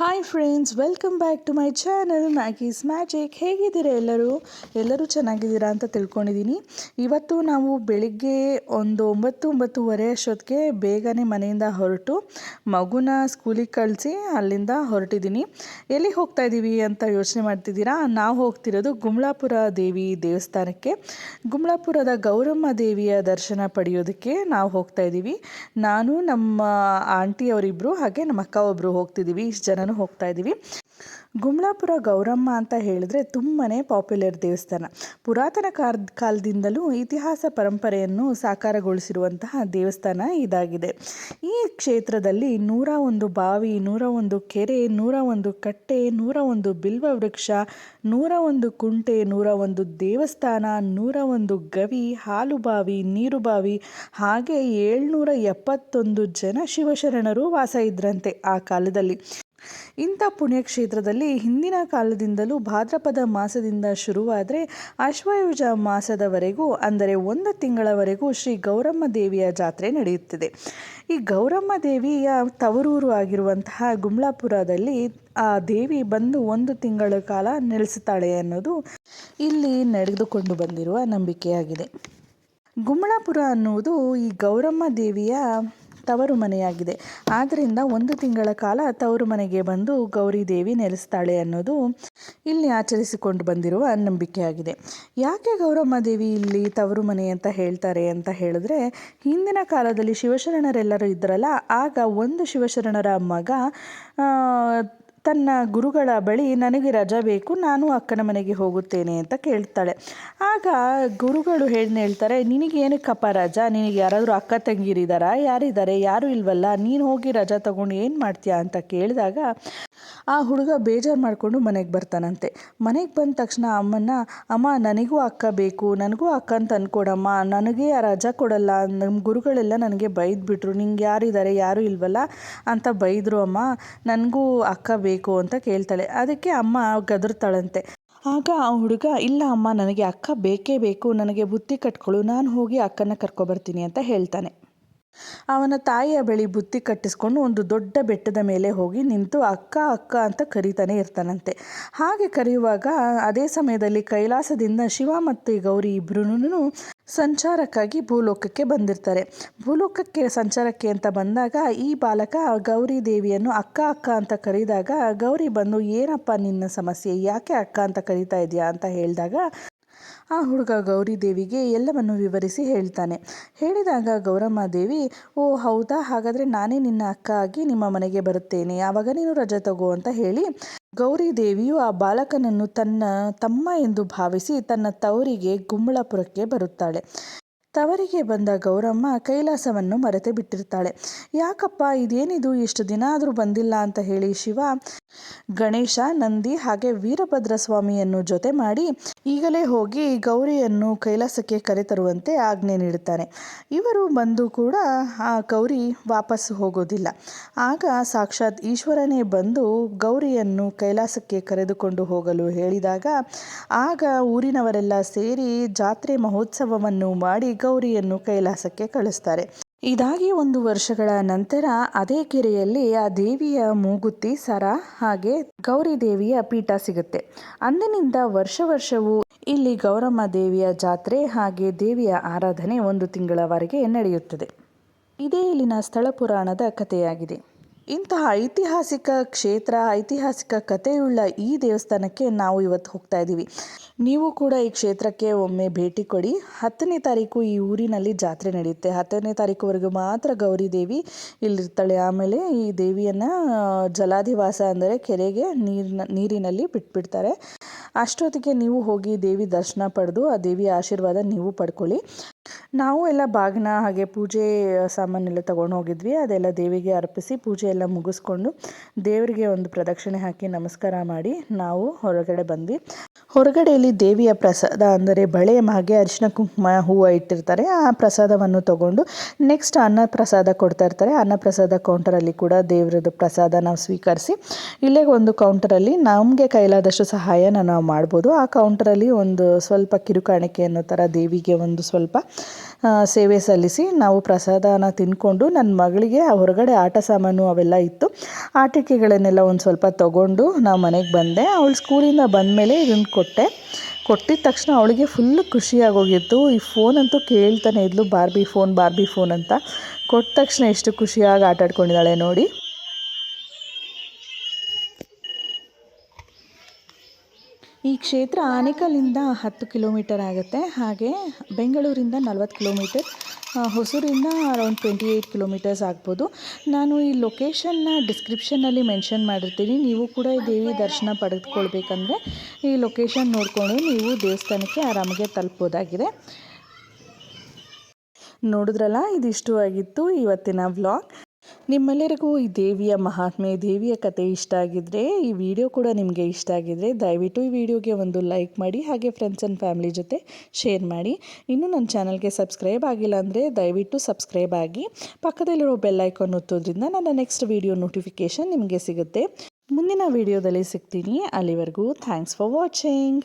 Hi friends, welcome back to my channel Maggie's magic. ಹೇಗಿದ್ದೀರಾ ಎಲ್ಲರೂ ಚೆನ್ನಾಗಿದ್ದೀರಾ ಅಂತ ತಿಳ್ಕೊಂಡಿದ್ದೀನಿ. ಇವತ್ತು ನಾವು ಬೆಳಿಗ್ಗೆ ಒಂದು 9-9:30 ಅಷ್ಟೊತ್ತಿಗೆ ಬೇಗನೆ ಮನೆಯಿಂದ ಹೊರಟು ಮಗುನ ಸ್ಕೂಲಿಗೆ ಕಳಿಸಿ ಅಲ್ಲಿಂದ ಹೊರಟಿದ್ದೀನಿ. ಎಲ್ಲಿ ಹೋಗ್ತಾ ಇದ್ದೀವಿ ಅಂತ ಯೋಚನೆ ಮಾಡ್ತಿದ್ದೀರಾ? ನಾವು ಹೋಗ್ತಿರೋದು ಗುಮ್ಲಾಪುರ ದೇವಿ ದೇವಸ್ಥಾನಕ್ಕೆ. ಗುಮ್ಲಾಪುರದ ಗೌರಮ್ಮ ದೇವಿಯ ದರ್ಶನ ಪಡೆಯೋದಕ್ಕೆ ನಾವು ಹೋಗ್ತಾ ಇದ್ದೀವಿ. ನಾನು, ನಮ್ಮ ಆಂಟಿಯವರಿಬ್ಬರು ಹಾಗೆ ನಮ್ಮ ಅಕ್ಕ ಒಬ್ಬರು ಹೋಗ್ತಿದ್ದೀವಿ. ಇಷ್ಟು ಜನನು ಹೋಗ್ತಾ ಇದ್ದೀವಿ. ಗುಮ್ಲಾಪುರ ಗೌರಮ್ಮ ಅಂತ ಹೇಳಿದ್ರೆ ತುಂಬಾ ಪಾಪ್ಯುಲರ್ ದೇವಸ್ಥಾನ. ಪುರಾತನ ಕಾಲದಿಂದಲೂ ಇತಿಹಾಸ ಪರಂಪರೆಯನ್ನು ಸಾಕಾರಗೊಳಿಸಿರುವಂತಹ ದೇವಸ್ಥಾನ ಇದಾಗಿದೆ. ಈ ಕ್ಷೇತ್ರದಲ್ಲಿ 101 ಬಾವಿ, 101 ಕೆರೆ, 101 ಕಟ್ಟೆ, 101 ಬಿಲ್ವ ವೃಕ್ಷ, 101 ಕುಂಟೆ, 101 ದೇವಸ್ಥಾನ, 101 ಗವಿ, ಹಾಲು ಬಾವಿ, ನೀರು ಬಾವಿ, ಹಾಗೆ 771 ಜನ ಶಿವಶರಣರು ವಾಸ ಇದ್ರಂತೆ ಆ ಕಾಲದಲ್ಲಿ. ಇಂಥ ಪುಣ್ಯಕ್ಷೇತ್ರದಲ್ಲಿ ಹಿಂದಿನ ಕಾಲದಿಂದಲೂ ಭಾದ್ರಪದ ಮಾಸದಿಂದ ಶುರುವಾದರೆ ಆಶ್ವಯುಜ ಮಾಸದವರೆಗೂ, ಅಂದರೆ 1 ತಿಂಗಳವರೆಗೂ ಶ್ರೀ ಗೌರಮ್ಮ ದೇವಿಯ ಜಾತ್ರೆ ನಡೆಯುತ್ತಿದೆ. ಈ ಗೌರಮ್ಮ ದೇವಿಯ ತವರೂರು ಆಗಿರುವಂತಹ ಗುಮ್ಲಾಪುರದಲ್ಲಿ ಆ ದೇವಿ ಬಂದು 1 ತಿಂಗಳ ಕಾಲ ನೆಲೆಸುತ್ತಾಳೆ ಅನ್ನೋದು ಇಲ್ಲಿ ನಡೆದುಕೊಂಡು ಬಂದಿರುವ ನಂಬಿಕೆಯಾಗಿದೆ. ಗುಮ್ಲಾಪುರ ಅನ್ನುವುದು ಈ ಗೌರಮ್ಮ ದೇವಿಯ ತವರು ಮನೆಯಾಗಿದೆ. ಆದ್ದರಿಂದ 1 ತಿಂಗಳ ಕಾಲ ತವರು ಮನೆಗೆ ಬಂದು ಗೌರಿ ದೇವಿ ನೆಲೆಸ್ತಾಳೆ ಅನ್ನೋದು ಇಲ್ಲಿ ಆಚರಿಸಿಕೊಂಡು ಬಂದಿರುವ ನಂಬಿಕೆಯಾಗಿದೆ. ಯಾಕೆ ಗೌರಮ್ಮ ದೇವಿ ಇಲ್ಲಿ ತವರು ಮನೆ ಅಂತ ಹೇಳ್ತಾರೆ ಅಂತ ಹೇಳಿದ್ರೆ, ಹಿಂದಿನ ಕಾಲದಲ್ಲಿ ಶಿವಶರಣರೆಲ್ಲರೂ ಇದ್ದರಲ್ಲ, ಆಗ ಒಂದು ಶಿವಶರಣರ ಮಗ ತನ್ನ ಗುರುಗಳ ಬಳಿ ನನಗೆ ರಜಾ ಬೇಕು, ನಾನು ಅಕ್ಕನ ಮನೆಗೆ ಹೋಗುತ್ತೇನೆ ಅಂತ ಕೇಳ್ತಾಳೆ. ಆಗ ಗುರುಗಳು ಹೇಳ್ತಾರೆ, ನಿನಗೇನಕ್ಕಪ್ಪ ರಜಾ? ನಿನಗೆ ಯಾರಾದರೂ ಅಕ್ಕ ತಂಗಿರಿದ್ದಾರಾ? ಯಾರಿದ್ದಾರೆ? ಯಾರೂ ಇಲ್ವಲ್ಲ, ನೀನು ಹೋಗಿ ರಜಾ ತಗೊಂಡು ಏನು ಮಾಡ್ತೀಯಾ ಅಂತ ಕೇಳಿದಾಗ ಆ ಹುಡುಗ ಬೇಜಾರು ಮಾಡಿಕೊಂಡು ಮನೆಗೆ ಬರ್ತಾನಂತೆ. ಮನೆಗೆ ಬಂದ ತಕ್ಷಣ ಅಮ್ಮ ನನಗೂ ಅಕ್ಕ ಬೇಕು, ನನಗೂ ಅಕ್ಕನ ತಂದ್ಕೊಡಮ್ಮ, ನನಗೆ ರಜಾ ಕೊಡಲ್ಲ, ನಮ್ಮ ಗುರುಗಳೆಲ್ಲ ನನಗೆ ಬೈದ್ಬಿಟ್ರು, ನಿಂಗೆ ಯಾರಿದ್ದಾರೆ? ಯಾರೂ ಇಲ್ವಲ್ಲ ಅಂತ ಬೈದರು ಅಮ್ಮ, ನನಗೂ ಅಕ್ಕ ಬೇಕು ಅಂತ ಕೇಳ್ತಾಳೆ. ಅದಕ್ಕೆ ಅಮ್ಮ ಗದರ್ತಾಳಂತೆ. ಆಗ ಆ ಹುಡುಗ, ಇಲ್ಲ ಅಮ್ಮ, ನನಗೆ ಅಕ್ಕ ಬೇಕೇ ಬೇಕು, ನನಗೆ ಬುತ್ತಿ ಕಟ್ಕೊಳ್ಳು, ನಾನು ಹೋಗಿ ಅಕ್ಕನ ಕರ್ಕೊಬರ್ತೀನಿ ಅಂತ ಹೇಳ್ತಾನೆ. ಅವನ ತಾಯಿಯ ಬಳಿ ಬುತ್ತಿ ಕಟ್ಟಿಸ್ಕೊಂಡು ಒಂದು ದೊಡ್ಡ ಬೆಟ್ಟದ ಮೇಲೆ ಹೋಗಿ ನಿಂತು ಅಕ್ಕ ಅಕ್ಕ ಅಂತ ಕರೀತಾನೆ ಇರ್ತಾನಂತೆ. ಹಾಗೆ ಕರೆಯುವಾಗ ಅದೇ ಸಮಯದಲ್ಲಿ ಕೈಲಾಸದಿಂದ ಶಿವ ಮತ್ತು ಗೌರಿ ಇಬ್ಬರೂ ಸಂಚಾರಕ್ಕಾಗಿ ಭೂಲೋಕಕ್ಕೆ ಬಂದಿರ್ತಾರೆ. ಭೂಲೋಕಕ್ಕೆ ಸಂಚಾರಕ್ಕೆ ಅಂತ ಬಂದಾಗ ಈ ಬಾಲಕ ಗೌರಿ ದೇವಿಯನ್ನು ಅಕ್ಕ ಅಕ್ಕ ಅಂತ ಕರೆದಾಗ ಗೌರಿ ಬಂದು, ಏನಪ್ಪ ನಿನ್ನ ಸಮಸ್ಯೆ, ಯಾಕೆ ಅಕ್ಕ ಅಂತ ಕರೀತಾ ಇದೆಯಾ ಅಂತ ಹೇಳಿದಾಗ ಆ ಹುಡುಗ ಗೌರಿ ದೇವಿಗೆ ಎಲ್ಲವನ್ನು ವಿವರಿಸಿ ಹೇಳ್ತಾನೆ. ಹೇಳಿದಾಗ ಗೌರಮ್ಮ ದೇವಿ, ಓ ಹೌದಾ, ಹಾಗಾದರೆ ನಾನೇ ನಿನ್ನ ಅಕ್ಕ ಆಗಿ ನಿಮ್ಮ ಮನೆಗೆ ಬರುತ್ತೇನೆ, ಆವಾಗ ನೀನು ರಜೆ ತಗೋ ಅಂತ ಹೇಳಿ ಗೌರಿ ದೇವಿಯು ಆ ಬಾಲಕನನ್ನು ತನ್ನ ತಮ್ಮ ಎಂದು ಭಾವಿಸಿ ತನ್ನ ತವರಿಗೆ ಗುಮ್ಮಳಪುರಕ್ಕೆ ಬರುತ್ತಾಳೆ. ತವರಿಗೆ ಬಂದ ಗೌರಮ್ಮ ಕೈಲಾಸವನ್ನು ಮರೆತೇ ಬಿಟ್ಟಿರ್ತಾಳೆ. ಯಾಕಪ್ಪ ಇದೇನಿದು, ಎಷ್ಟು ದಿನ ಆದರೂ ಬಂದಿಲ್ಲ ಅಂತ ಹೇಳಿ ಶಿವ ಗಣೇಶ, ನಂದಿ ಹಾಗೆ ವೀರಭದ್ರ ಸ್ವಾಮಿಯನ್ನು ಜೊತೆ ಮಾಡಿ ಈಗಲೇ ಹೋಗಿ ಗೌರಿಯನ್ನು ಕೈಲಾಸಕ್ಕೆ ಕರೆತರುವಂತೆ ಆಜ್ಞೆ ನೀಡುತ್ತಾನೆ. ಇವರು ಬಂದು ಕೂಡ ಆ ಗೌರಿ ವಾಪಸ್ ಹೋಗೋದಿಲ್ಲ. ಆಗ ಸಾಕ್ಷಾತ್ ಈಶ್ವರನೇ ಬಂದು ಗೌರಿಯನ್ನು ಕೈಲಾಸಕ್ಕೆ ಕರೆದುಕೊಂಡು ಹೋಗಲು ಹೇಳಿದಾಗ ಆಗ ಊರಿನವರೆಲ್ಲ ಸೇರಿ ಜಾತ್ರೆ ಮಹೋತ್ಸವವನ್ನು ಮಾಡಿ ಗೌರಿಯನ್ನು ಕೈಲಾಸಕ್ಕೆ ಕಳಿಸ್ತಾರೆ. ಇದಾಗಿ 1 ವರ್ಷಗಳ ನಂತರ ಅದೇ ಕೆರೆಯಲ್ಲಿ ಆ ದೇವಿಯ ಮೂಗುತಿ ಸರ ಹಾಗೆ ಗೌರಿ ದೇವಿಯ ಪೀಠ ಸಿಗುತ್ತೆ. ಅಂದಿನಿಂದ ವರ್ಷವೂ ಇಲ್ಲಿ ಗೌರಮ್ಮ ದೇವಿಯ ಜಾತ್ರೆ ಹಾಗೆ ದೇವಿಯ ಆರಾಧನೆ 1 ತಿಂಗಳವರೆಗೆ ನಡೆಯುತ್ತದೆ. ಇದೇ ಇಲ್ಲಿನ ಸ್ಥಳ ಪುರಾಣದ ಕಥೆಯಾಗಿದೆ. ಇಂತಹ ಐತಿಹಾಸಿಕ ಕ್ಷೇತ್ರ, ಐತಿಹಾಸಿಕ ಕಥೆಯುಳ್ಳ ಈ ದೇವಸ್ಥಾನಕ್ಕೆ ನಾವು ಇವತ್ತು ಹೋಗ್ತಾ ಇದ್ದೀವಿ. ನೀವು ಕೂಡ ಈ ಕ್ಷೇತ್ರಕ್ಕೆ ಒಮ್ಮೆ ಭೇಟಿ ಕೊಡಿ. 10ನೇ ತಾರೀಕು ಈ ಊರಿನಲ್ಲಿ ಜಾತ್ರೆ ನಡೆಯುತ್ತೆ. 10ನೇ ತಾರೀಕುವರೆಗೂ ಮಾತ್ರ ಗೌರಿ ದೇವಿ ಇಲ್ಲಿರ್ತಾಳೆ. ಆಮೇಲೆ ಈ ದೇವಿಯನ್ನು ಜಲಾಧಿವಾಸ ಅಂದರೆ ಕೆರೆಗೆ ನೀರಿನಲ್ಲಿ ಬಿಟ್ಬಿಡ್ತಾರೆ. ಅಷ್ಟೊತ್ತಿಗೆ ನೀವು ಹೋಗಿ ದೇವಿ ದರ್ಶನ ಪಡೆದು ಆ ದೇವಿಯ ಆಶೀರ್ವಾದ ನೀವು ಪಡ್ಕೊಳ್ಳಿ. ನಾವು ಎಲ್ಲ ಬಾಗಿನ ಹಾಗೆ ಪೂಜೆ ಸಾಮಾನೆಲ್ಲ ತೊಗೊಂಡು ಹೋಗಿದ್ವಿ. ಅದೆಲ್ಲ ದೇವಿಗೆ ಅರ್ಪಿಸಿ ಪೂಜೆ ಎಲ್ಲ ಮುಗಿಸ್ಕೊಂಡು ದೇವರಿಗೆ ಒಂದು ಪ್ರದಕ್ಷಿಣೆ ಹಾಕಿ ನಮಸ್ಕಾರ ಮಾಡಿ ನಾವು ಹೊರಗಡೆ ಬಂದ್ವಿ. ಹೊರಗಡೆಯಲ್ಲಿ ದೇವಿಯ ಪ್ರಸಾದ ಅಂದರೆ ಬಳೆ ಹಾಗೆ ಅರಿಶಿನ ಕುಂಕುಮ ಹೂವು ಇಟ್ಟಿರ್ತಾರೆ. ಆ ಪ್ರಸಾದವನ್ನು ತಗೊಂಡು ನೆಕ್ಸ್ಟ್ ಅನ್ನ ಪ್ರಸಾದ ಕೊಡ್ತಾ ಇರ್ತಾರೆ. ಅನ್ನ ಪ್ರಸಾದ ಕೌಂಟರಲ್ಲಿ ಕೂಡ ದೇವರದ್ದು ಪ್ರಸಾದ ನಾವು ಸ್ವೀಕರಿಸಿ ಇಲ್ಲೇ ಒಂದು ಕೌಂಟರಲ್ಲಿ ನಮಗೆ ಕೈಲಾದಷ್ಟು ಸಹಾಯನ ನಾವು ಮಾಡ್ಬೋದು. ಆ ಕೌಂಟರಲ್ಲಿ ಒಂದು ಸ್ವಲ್ಪ ಕಿರುಕಾಣಿಕೆ ಅನ್ನೋ ಥರ ದೇವಿಗೆ ಒಂದು ಸ್ವಲ್ಪ ಸೇವೆ ಸಲ್ಲಿಸಿ ನಾವು ಪ್ರಸಾದನ ತಿಂದ್ಕೊಂಡು ನನ್ನ ಮಗಳಿಗೆ ಹೊರಗಡೆ ಆಟ ಸಾಮಾನು ಅವೆಲ್ಲ ಇತ್ತು, ಆಟಿಕೆಗಳನ್ನೆಲ್ಲ ಒಂದು ಸ್ವಲ್ಪ ತೊಗೊಂಡು ನಾವು ಮನೆಗೆ ಬಂದೆ. ಅವಳು ಸ್ಕೂಲಿಂದ ಬಂದಮೇಲೆ ಇದನ್ನು ಕೊಟ್ಟಿದ ತಕ್ಷಣ ಅವಳಿಗೆ ಫುಲ್ಲು ಖುಷಿಯಾಗೋಗಿತ್ತು. ಈ ಫೋನ್ ಅಂತೂ ಕೇಳ್ತಾನೆ ಇದ್ಲು, ಬಾರ್ಬಿ ಫೋನ್ ಅಂತ. ಕೊಟ್ಟ ತಕ್ಷಣ ಎಷ್ಟು ಖುಷಿಯಾಗಿ ಆಟ ಆಡ್ಕೊಂಡಿದ್ದಾಳೆ ನೋಡಿ. ಈ ಕ್ಷೇತ್ರ ಆನೇಕಲ್ಲಿಂದ 10 ಕಿಲೋಮೀಟರ್ ಆಗುತ್ತೆ. ಹಾಗೆ ಬೆಂಗಳೂರಿಂದ 40 ಕಿಲೋಮೀಟರ್, ಹೊಸೂರಿಂದ ಅರೌಂಡ್ 28 ಕಿಲೋಮೀಟರ್ಸ್ ಆಗ್ಬೋದು. ನಾನು ಈ ಲೊಕೇಶನ್ನ ಡಿಸ್ಕ್ರಿಪ್ಷನ್ನಲ್ಲಿ ಮೆನ್ಷನ್ ಮಾಡಿರ್ತೀನಿ. ನೀವು ಕೂಡ ಈ ದೇವಿ ದರ್ಶನ ಪಡೆದುಕೊಳ್ಬೇಕಂದ್ರೆ ಈ ಲೊಕೇಶನ್ ನೋಡಿಕೊಂಡು ನೀವು ದೇವಸ್ಥಾನಕ್ಕೆ ಆರಾಮಾಗೆ ತಲುಪ್ಬೋದಾಗಿದೆ. ನೋಡಿದ್ರಲ್ಲ, ಇದಿಷ್ಟು ಆಗಿತ್ತು ಇವತ್ತಿನ ವ್ಲಾಗ್. ನಿಮ್ಮೆಲ್ಲರಿಗೂ ಈ ದೇವಿಯ ಮಹಾತ್ಮೆ, ದೇವಿಯ ಕತೆ ಇಷ್ಟ ಆಗಿದ್ದರೆ, ಈ ವಿಡಿಯೋ ಕೂಡ ನಿಮಗೆ ಇಷ್ಟ ಆಗಿದ್ದರೆ ದಯವಿಟ್ಟು ಈ ವಿಡಿಯೋಗೆ ಒಂದು ಲೈಕ್ ಮಾಡಿ, ಹಾಗೆ ಫ್ರೆಂಡ್ಸ್ ಆ್ಯಂಡ್ ಫ್ಯಾಮಿಲಿ ಜೊತೆ ಶೇರ್ ಮಾಡಿ. ಇನ್ನೂ ನನ್ನ ಚಾನಲ್ಗೆ ಸಬ್ಸ್ಕ್ರೈಬ್ ಆಗಿಲ್ಲ ಅಂದರೆ ದಯವಿಟ್ಟು ಸಬ್ಸ್ಕ್ರೈಬ್ ಆಗಿ, ಪಕ್ಕದಲ್ಲಿರೋ ಬೆಲ್ ಐಕಾನ್ ಒತ್ತೋದ್ರಿಂದ ನನ್ನ ನೆಕ್ಸ್ಟ್ ವಿಡಿಯೋ ನೋಟಿಫಿಕೇಷನ್ ನಿಮಗೆ ಸಿಗುತ್ತೆ. ಮುಂದಿನ ವಿಡಿಯೋದಲ್ಲಿ ಸಿಗ್ತೀನಿ. ಅಲ್ಲಿವರೆಗೂ ಥ್ಯಾಂಕ್ಸ್ ಫಾರ್ ವಾಚಿಂಗ್.